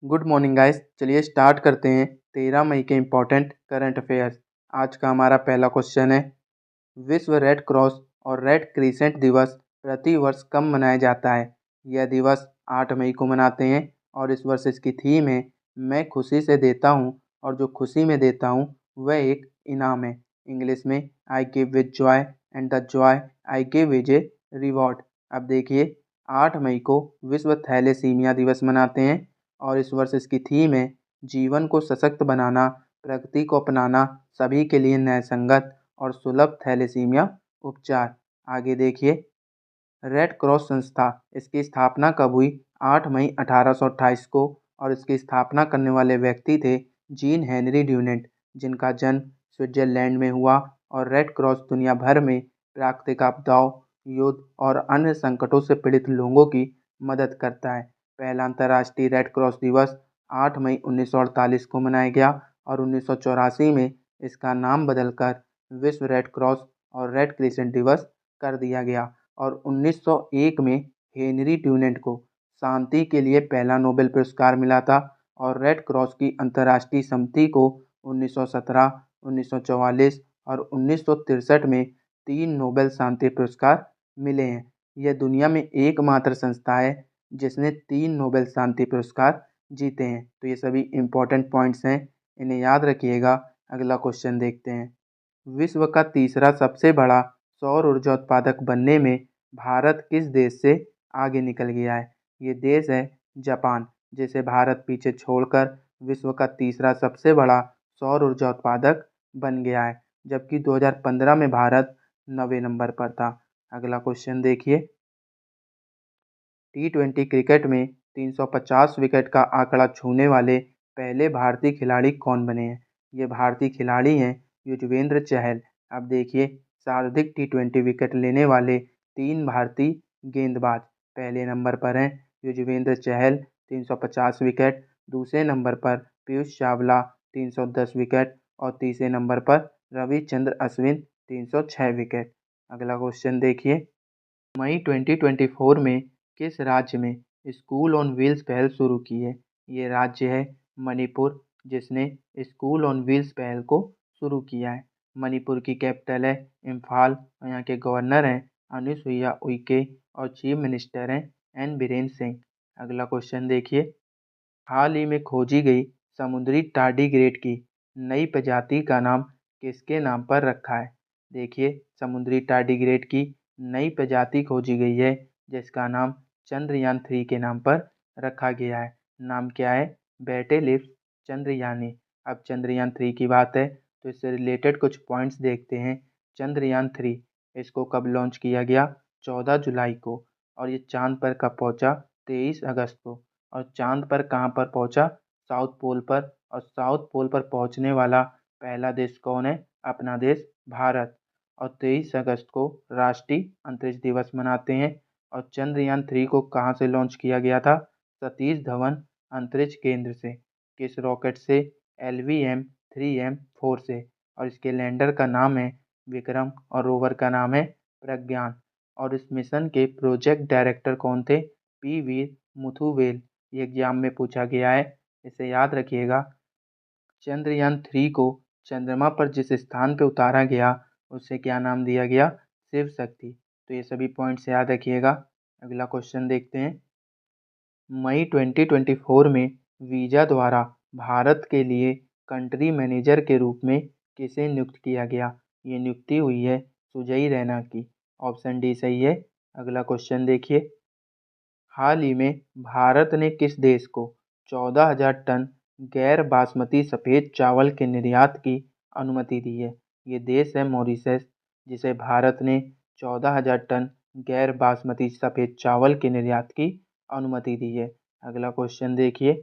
Good morning guys. चलिए start करते हैं 13 मई के इम्पोर्टेंट करंट अफेयर्स। आज का हमारा पहला क्वेश्चन है, विश्व रेड क्रॉस और रेड क्रिसेंट दिवस प्रति वर्ष कब मनाया जाता है। यह दिवस 8 मई को मनाते हैं और इस वर्ष इसकी थीम है, मैं खुशी से देता हूँ और जो खुशी में देता हूँ वह एक इनाम है। इंग्लिश में I give with Joy and the Joy I give is a reward. अब देखिए, 8 मई को विश्व थैलेसीमिया दिवस मनाते हैं और इस वर्ष इसकी थीम है, जीवन को सशक्त बनाना, प्रगति को अपनाना, सभी के लिए न्यायसंगत और सुलभ थैलेसीमिया उपचार। आगे देखिए, रेड क्रॉस संस्था, इसकी स्थापना कब हुई? 8 मई 1828 को। और इसकी स्थापना करने वाले व्यक्ति थे जीन हेनरी ड्यूनेंट, जिनका जन्म स्विट्जरलैंड में हुआ। और रेड क्रॉस दुनिया भर में प्राकृतिक आपदाओं, युद्ध और अन्य संकटों से पीड़ित लोगों की मदद करता है। पहला अंतर्राष्ट्रीय रेड क्रॉस दिवस 8 मई 1948 को मनाया गया और 1984 में इसका नाम बदलकर विश्व रेड क्रॉस और रेड क्रिसेंट दिवस कर दिया गया। और 1901 में हेनरी ड्यूनेंट को शांति के लिए पहला नोबेल पुरस्कार मिला था। और रेड क्रॉस की अंतर्राष्ट्रीय समिति को 1917, 1944 और 1963 में 3 नोबेल शांति पुरस्कार मिले हैं। यह दुनिया में एकमात्र संस्था है जिसने 3 नोबेल शांति पुरस्कार जीते हैं। तो ये सभी इम्पोर्टेंट पॉइंट्स हैं, इन्हें याद रखिएगा। अगला क्वेश्चन देखते हैं, विश्व का तीसरा सबसे बड़ा सौर ऊर्जा उत्पादक बनने में भारत किस देश से आगे निकल गया है। ये देश है जापान, जिसे भारत पीछे छोड़कर विश्व का तीसरा सबसे बड़ा सौर ऊर्जा उत्पादक बन गया है, जबकि 2015 में भारत 9वें नंबर पर था। अगला क्वेश्चन देखिए, T20 क्रिकेट में 350 विकेट का आंकड़ा छूने वाले पहले भारतीय खिलाड़ी कौन बने हैं। ये भारतीय खिलाड़ी हैं युजवेंद्र चहल। अब देखिए, सर्वाधिक T20 विकेट लेने वाले 3 भारतीय गेंदबाज पहले नंबर पर हैं युजवेंद्र चहल 350 विकेट, दूसरे नंबर पर पीयूष चावला 310 विकेट और तीसरे नंबर पर रविचंद्र अश्विन 306 विकेट। अगला क्वेश्चन देखिए, मई 2024 में किस राज्य में स्कूल ऑन व्हील्स पहल शुरू की है। ये राज्य है मणिपुर, जिसने स्कूल ऑन व्हील्स पहल को शुरू किया है। मणिपुर की कैपिटल है इम्फाल और यहाँ के गवर्नर हैं अनुसुईया उइके और चीफ मिनिस्टर हैं एन बीरेन सिंह। अगला क्वेश्चन देखिए, हाल ही में खोजी गई समुद्री टार्डीग्रेड की नई प्रजाति का नाम किसके नाम पर रखा है। देखिए, समुद्री टार्डीग्रेड की नई प्रजाति खोजी गई है जिसका नाम चंद्रयान 3 के नाम पर रखा गया है। नाम क्या है? बैटेलिप्स चंद्रयानी। अब चंद्रयान 3 की बात है तो इससे रिलेटेड कुछ पॉइंट्स देखते हैं। चंद्रयान 3 इसको कब लॉन्च किया गया? 14 जुलाई को। और ये चांद पर कब पहुंचा? 23 अगस्त को। और चांद पर कहाँ पर पहुंचा? साउथ पोल पर। और साउथ पोल पर पहुंचने वाला पहला देश कौन है? अपना देश भारत। और 23 अगस्त को राष्ट्रीय अंतरिक्ष दिवस मनाते हैं। और चंद्रयान 3 को कहाँ से लॉन्च किया गया था? सतीश धवन अंतरिक्ष केंद्र से। किस रॉकेट से? LVM-3M4 से। और इसके लैंडर का नाम है विक्रम और रोवर का नाम है प्रज्ञान। और इस मिशन के प्रोजेक्ट डायरेक्टर कौन थे? PV मुथुवेल। ये एग्जाम में पूछा गया है, इसे याद रखिएगा। चंद्रयान 3 को चंद्रमा पर जिस स्थान पर उतारा गया उसे क्या नाम दिया गया? शिव शक्ति। तो ये सभी पॉइंट्स याद रखिएगा। अगला क्वेश्चन देखते हैं, मई 2024 में वीजा द्वारा भारत के लिए कंट्री मैनेजर के रूप में किसे नियुक्त किया गया। ये नियुक्ति हुई है सुजय रैना की। ऑप्शन डी सही है। अगला क्वेश्चन देखिए, हाल ही में भारत ने किस देश को 14,000 टन गैर बासमती सफ़ेद चावल के निर्यात की अनुमति दी है। ये देश है मॉरिशस, जिसे भारत ने 14,000 टन गैर बासमती सफ़ेद चावल के निर्यात की अनुमति दी है। अगला क्वेश्चन देखिए,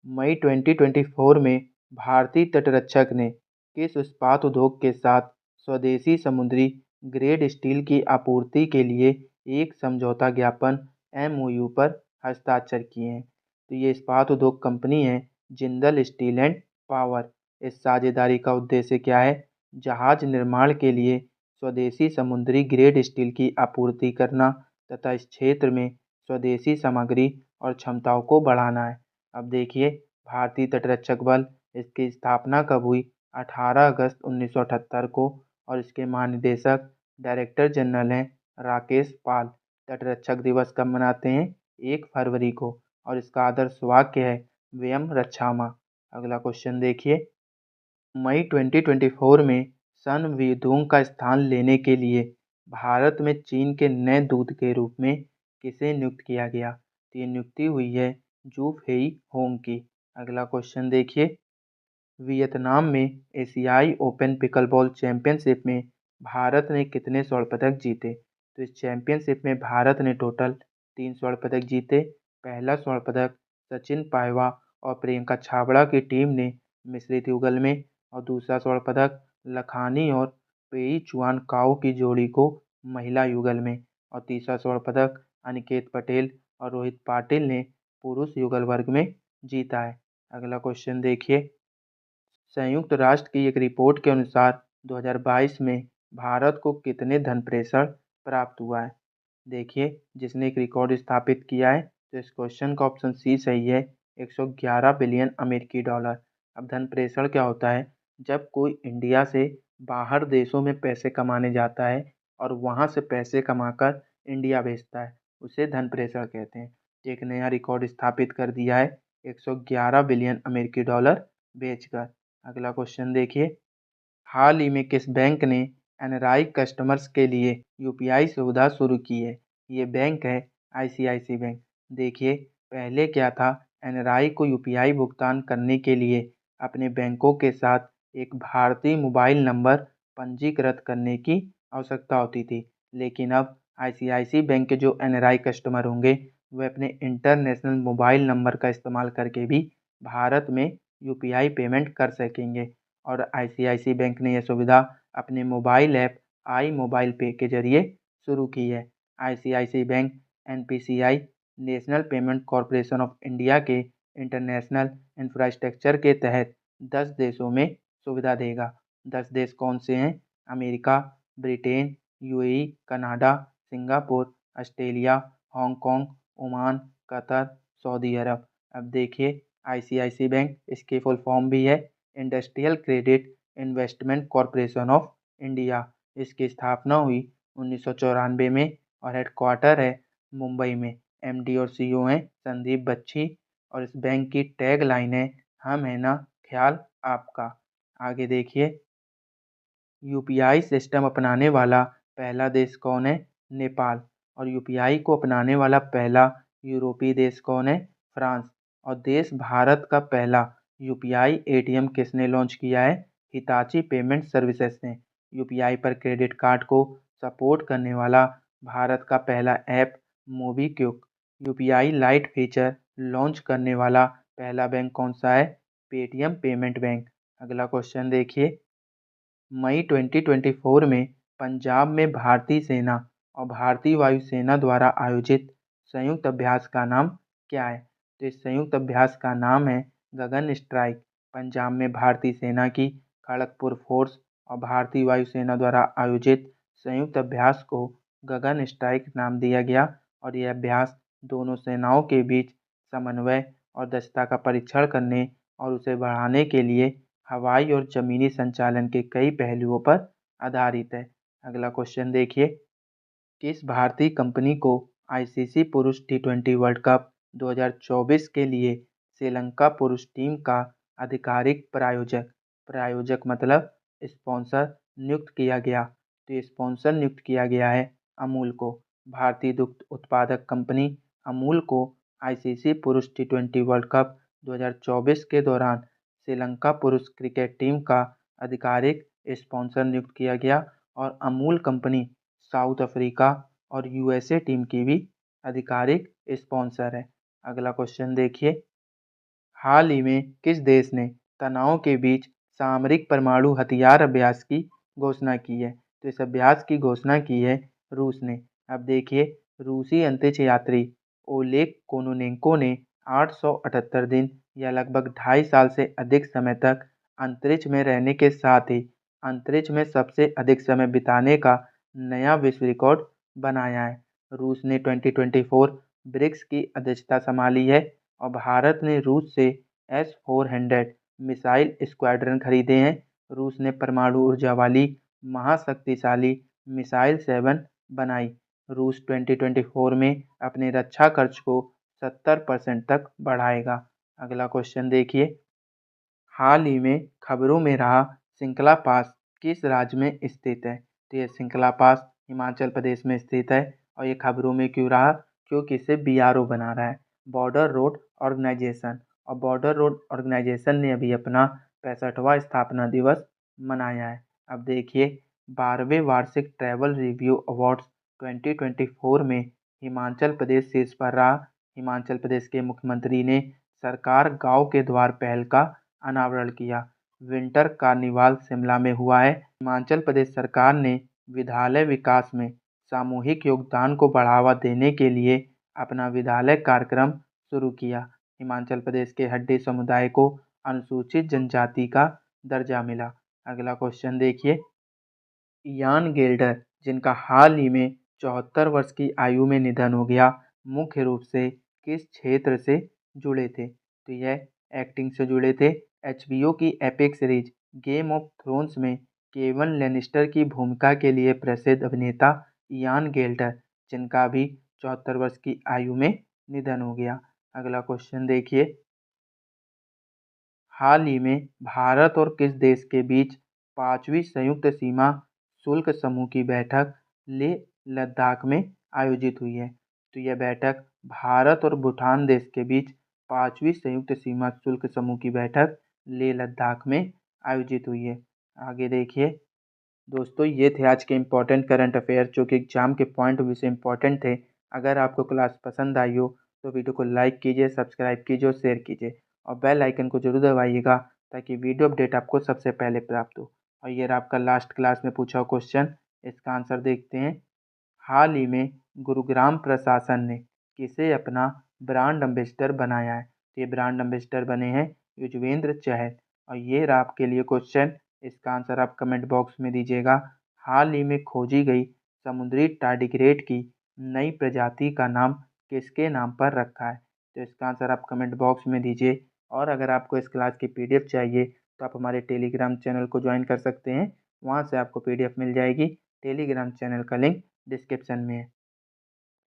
मई 2024 में भारतीय तटरक्षक ने किस इस्पात उद्योग के साथ स्वदेशी समुद्री ग्रेड स्टील की आपूर्ति के लिए एक समझौता ज्ञापन MOU पर हस्ताक्षर किए हैं। तो ये इस्पात उद्योग कंपनी है जिंदल स्टील एंड पावर। इस साझेदारी का उद्देश्य क्या है? जहाज निर्माण के लिए स्वदेशी समुद्री ग्रेड स्टील की आपूर्ति करना तथा इस क्षेत्र में स्वदेशी सामग्री और क्षमताओं को बढ़ाना है। अब देखिए, भारतीय तटरक्षक बल, इसकी स्थापना कब हुई? 18 अगस्त 1978 को। और इसके महानिदेशक डायरेक्टर जनरल हैं राकेश पाल। तटरक्षक दिवस कब मनाते हैं? 1 फरवरी को। और इसका आदर्श वाक्य है वयम रक्षामः। अगला क्वेश्चन देखिए, मई 2024 में सन वेदोंग का स्थान लेने के लिए भारत में चीन के नए दूत के रूप में किसे नियुक्त किया गया? तो ये नियुक्ति हुई है जू फेई होंग की। अगला क्वेश्चन देखिए, वियतनाम में एशियाई ओपन पिकलबॉल चैंपियनशिप में भारत ने कितने स्वर्ण पदक जीते? तो इस चैंपियनशिप में भारत ने टोटल 3 स्वर्ण पदक जीते। पहला स्वर्ण पदक सचिन पायवा और प्रियंका छाबड़ा की टीम ने मिश्रित युगल में, और दूसरा स्वर्ण पदक लखानी और पेई चुआन काओ की जोड़ी को महिला युगल में, और तीसरा स्वर्ण पदक अनिकेत पटेल और रोहित पाटिल ने पुरुष युगल वर्ग में जीता है। अगला क्वेश्चन देखिए, संयुक्त राष्ट्र की एक रिपोर्ट के अनुसार 2022 में भारत को कितने धन प्रेषण प्राप्त हुआ है? देखिए, जिसने एक रिकॉर्ड स्थापित किया है, तो इस क्वेश्चन का ऑप्शन सी सही है, 111 बिलियन अमेरिकी डॉलर। अब धन प्रेषण क्या होता है? जब कोई इंडिया से बाहर देशों में पैसे कमाने जाता है और वहां से पैसे कमाकर इंडिया भेजता है, उसे धन प्रेषण कहते हैं। एक नया रिकॉर्ड स्थापित कर दिया है 111 बिलियन अमेरिकी डॉलर भेजकर। अगला क्वेश्चन देखिए, हाल ही में किस बैंक ने एनआरआई कस्टमर्स के लिए यूपीआई सुविधा शुरू की है? ये बैंक है आईसीआईसी बैंक। देखिए, पहले क्या था, एनआरआई को यूपीआई भुगतान करने के लिए अपने बैंकों के साथ एक भारतीय मोबाइल नंबर पंजीकृत करने की आवश्यकता होती थी। लेकिन अब आईसीआईसी बैंक के जो एनआरआई कस्टमर होंगे, वे अपने इंटरनेशनल मोबाइल नंबर का इस्तेमाल करके भी भारत में यूपीआई पेमेंट कर सकेंगे। और आईसीआईसी बैंक ने यह सुविधा अपने मोबाइल ऐप आई मोबाइल पे के जरिए शुरू की है। ICICI bank NPCI national payment corporation of India के इंटरनेशनल इंफ्रास्ट्रक्चर के तहत 10 देशों में सुविधा देगा। 10 देश कौन से हैं? America, Britain, UAE, Canada, Singapore, Australia, Hong Kong, Oman, Qatar, Saudi Arabia. अब देखिए, आईसीआईसी बैंक, इसकी फुल फॉर्म भी है industrial credit investment corporation of India. इसकी स्थापना हुई 1994 में और हेडक्वार्टर है मुंबई में। एमडी और सीईओ हैं संदीप बख्शी। और इस बैंक की टैग लाइन है हम है ना ख्याल आपका। आगे देखिए, यूपीआई सिस्टम अपनाने वाला पहला देश कौन है? नेपाल। और यूपीआई को अपनाने वाला पहला यूरोपीय देश कौन है? फ्रांस। और देश भारत का पहला यूपीआई एटीएम किसने लॉन्च किया है? हिताची पेमेंट सर्विसेज ने। यूपीआई पर क्रेडिट कार्ड को सपोर्ट करने वाला भारत का पहला app MobiKwik. UPI light feature launch करने वाला पहला बैंक कौन सा है? Paytm payment bank. अगला क्वेश्चन देखिए, मई 2024 में पंजाब में भारतीय सेना और भारतीय वायुसेना द्वारा आयोजित संयुक्त अभ्यास का नाम क्या है? तो इस संयुक्त अभ्यास का नाम है गगन स्ट्राइक। पंजाब में भारतीय सेना की खड़गपुर फोर्स और भारतीय वायुसेना द्वारा आयोजित संयुक्त अभ्यास को गगन स्ट्राइक नाम दिया गया। और यह अभ्यास दोनों सेनाओं के बीच समन्वय और दक्षता का परीक्षण करने और उसे बढ़ाने के लिए हवाई और जमीनी संचालन के कई पहलुओं पर आधारित है। अगला क्वेश्चन देखिए, किस भारतीय कंपनी को आईसीसी पुरुष टी20 वर्ल्ड कप 2024 के लिए श्रीलंका पुरुष टीम का आधिकारिक प्रायोजक प्रायोजक मतलब स्पॉन्सर नियुक्त किया गया? तो ये स्पॉन्सर नियुक्त किया गया है अमूल को। भारतीय दुग्ध उत्पादक कंपनी अमूल को आईसीसी पुरुष टी20 वर्ल्ड कप 2024 के दौरान श्रीलंका पुरुष क्रिकेट टीम का आधिकारिक स्पॉन्सर नियुक्त किया गया। और अमूल कंपनी साउथ अफ्रीका और यूएसए टीम की भी आधिकारिक स्पॉन्सर है। अगला क्वेश्चन देखिए, हाल ही में किस देश ने तनाव के बीच सामरिक परमाणु हथियार अभ्यास की घोषणा की है? तो इस अभ्यास की घोषणा की है रूस ने। अब देखिए, रूसी अंतरिक्ष यात्री ओलेग कोनोनेंको ने 878 दिन या लगभग 2.5 साल से अधिक समय तक अंतरिक्ष में रहने के साथ ही अंतरिक्ष में सबसे अधिक समय बिताने का नया विश्व रिकॉर्ड बनाया है। रूस ने 2024 ब्रिक्स की अध्यक्षता संभाली है। और भारत ने रूस से S-400 मिसाइल स्क्वाड्रन खरीदे हैं। रूस ने परमाणु ऊर्जा वाली महाशक्तिशाली मिसाइल 7 बनाई। रूस 2024 में अपने रक्षा खर्च को 70% तक बढ़ाएगा। अगला क्वेश्चन देखिए, हाल ही में खबरों में रहा सिंकला पास किस राज्य में स्थित है? तो ये सिंकला पास हिमाचल प्रदेश में स्थित है। और ये खबरों में क्यों रहा? क्योंकि इसे BRO बना रहा है, बॉर्डर रोड ऑर्गेनाइजेशन। और बॉर्डर रोड ऑर्गेनाइजेशन ने अभी अपना 65वां स्थापना दिवस मनाया है। अब देखिए, 12वें वार्षिक ट्रैवल रिव्यू अवार्ड्स 2024 में हिमाचल प्रदेश शीर्ष पर रहा। हिमाचल प्रदेश के मुख्यमंत्री ने सरकार गांव के द्वार पहल का अनावरण किया। विंटर कार्निवाल शिमला में हुआ है। हिमाचल प्रदेश सरकार ने विद्यालय विकास में सामूहिक योगदान को बढ़ावा देने के लिए अपना विद्यालय कार्यक्रम शुरू किया। हिमाचल प्रदेश के हड्डी समुदाय को अनुसूचित जनजाति का दर्जा मिला। अगला क्वेश्चन देखिए, इयान गेल्डर जिनका हाल ही में 74 वर्ष की आयु में निधन हो गया, मुख्य रूप से किस क्षेत्र से जुड़े थे? तो यह एक्टिंग से जुड़े थे। HBO की epic series game of thrones में केवन लेनिस्टर की भूमिका के लिए प्रसिद्ध अभिनेता इयान गेल्डर, जिनका भी 74 वर्ष की आयु में निधन हो गया। अगला क्वेश्चन देखिए, हाल ही में भारत और किस देश के बीच 5वीं संयुक्त सीमा शुल्क समूह की बैठक लेह लद्दाख में आयोजित हुई है? तो यह बैठक भारत और भूटान देश के बीच 5वीं संयुक्त सीमा शुल्क समूह की बैठक लेह लद्दाख में आयोजित हुई है। आगे देखिए दोस्तों, ये थे आज के इम्पोर्टेंट करंट अफेयर जो कि एग्जाम के पॉइंट ऑफ व्यू से इम्पोर्टेंट थे। अगर आपको क्लास पसंद आई हो तो वीडियो को लाइक कीजिए, सब्सक्राइब कीजिए और शेयर कीजिए और बेल आइकन को जरूर दबाइएगा ताकि वीडियो अपडेट आपको सबसे पहले प्राप्त हो। और ये रहा आपका लास्ट क्लास में पूछा हुआ क्वेश्चन, इसका आंसर देखते हैं। हाल ही में गुरुग्राम प्रशासन ने किसे अपना ब्रांड एम्बेसडर बनाया है? तो ये ब्रांड एम्बेसडर बने हैं युजवेंद्र चहल। और ये रहा आपके लिए क्वेश्चन, इसका आंसर आप कमेंट बॉक्स में दीजिएगा। हाल ही में खोजी गई समुद्री टार्डिग्रेड की नई प्रजाति का नाम किसके नाम पर रखा है? तो इसका आंसर आप कमेंट बॉक्स में दीजिए। और अगर आपको इस क्लास की PDF चाहिए तो आप हमारे टेलीग्राम चैनल को ज्वाइन कर सकते हैं, वहाँ से आपको PDF मिल जाएगी। टेलीग्राम चैनल का लिंक डिस्क्रिप्शन में है।